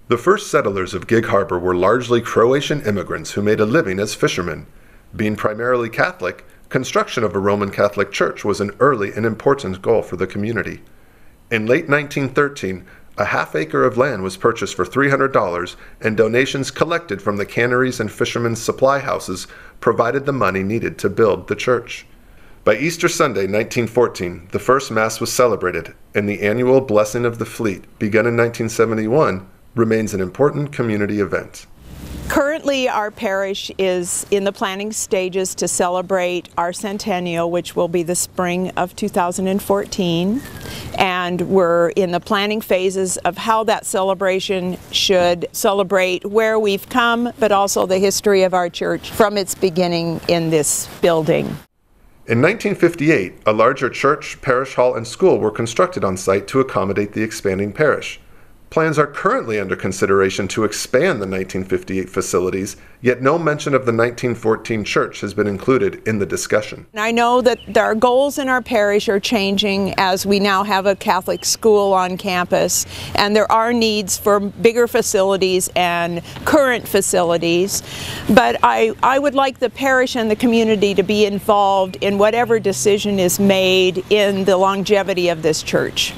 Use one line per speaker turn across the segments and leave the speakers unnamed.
The first settlers of Gig Harbor were largely Croatian immigrants who made a living as fishermen. Being primarily Catholic, construction of a Roman Catholic church was an early and important goal for the community. In late 1913, a half-acre of land was purchased for $300, and donations collected from the canneries and fishermen's supply houses provided the money needed to build the church. By Easter Sunday, 1914, the first Mass was celebrated, and the annual Blessing of the Fleet, begun in 1971, remains an important community event.
Currently, our parish is in the planning stages to celebrate our centennial, which will be the spring of 2014. And we're in the planning phases of how that celebration should celebrate where we've come, but also the history of our church from its beginning in this building.
In 1958, a larger church, parish hall, and school were constructed on site to accommodate the expanding parish. Plans are currently under consideration to expand the 1958 facilities, yet no mention of the 1914 church has been included in the discussion.
I know that our goals in our parish are changing as we now have a Catholic school on campus, and there are needs for bigger facilities and current facilities, but I would like the parish and the community to be involved in whatever decision is made in the longevity of this church.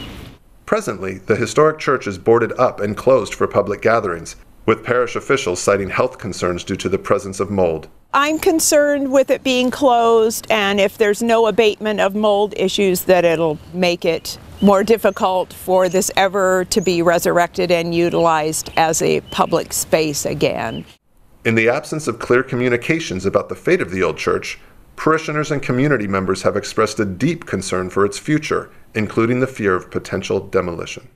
Presently, the historic church is boarded up and closed for public gatherings, with parish officials citing health concerns due to the presence of mold.
I'm concerned with it being closed, and if there's no abatement of mold issues, that it'll make it more difficult for this ever to be resurrected and utilized as a public space again.
In the absence of clear communications about the fate of the old church, parishioners and community members have expressed a deep concern for its future, including the fear of potential demolition.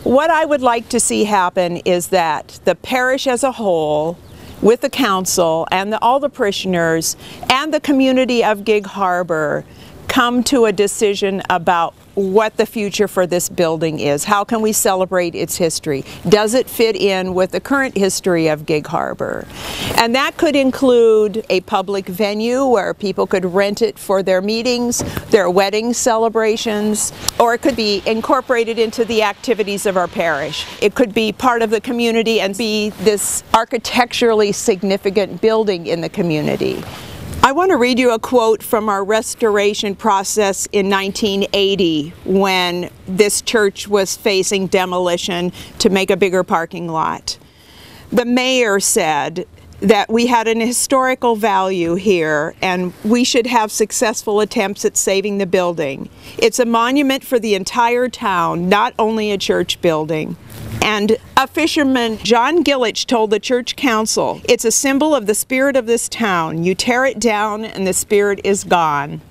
What I would like to see happen is that the parish as a whole, with the council and all the parishioners and the community of Gig Harbor, come to a decision about what the future for this building is. How can we celebrate its history? Does it fit in with the current history of Gig Harbor? And that could include a public venue where people could rent it for their meetings, their wedding celebrations, or it could be incorporated into the activities of our parish. It could be part of the community and be this architecturally significant building in the community. I want to read you a quote from our restoration process in 1980 when this church was facing demolition to make a bigger parking lot. The mayor said that we had an historical value here and we should have successful attempts at saving the building. It's a monument for the entire town, not only a church building. And a fisherman, John Gillich, told the church council, "It's a symbol of the spirit of this town. You tear it down and the spirit is gone."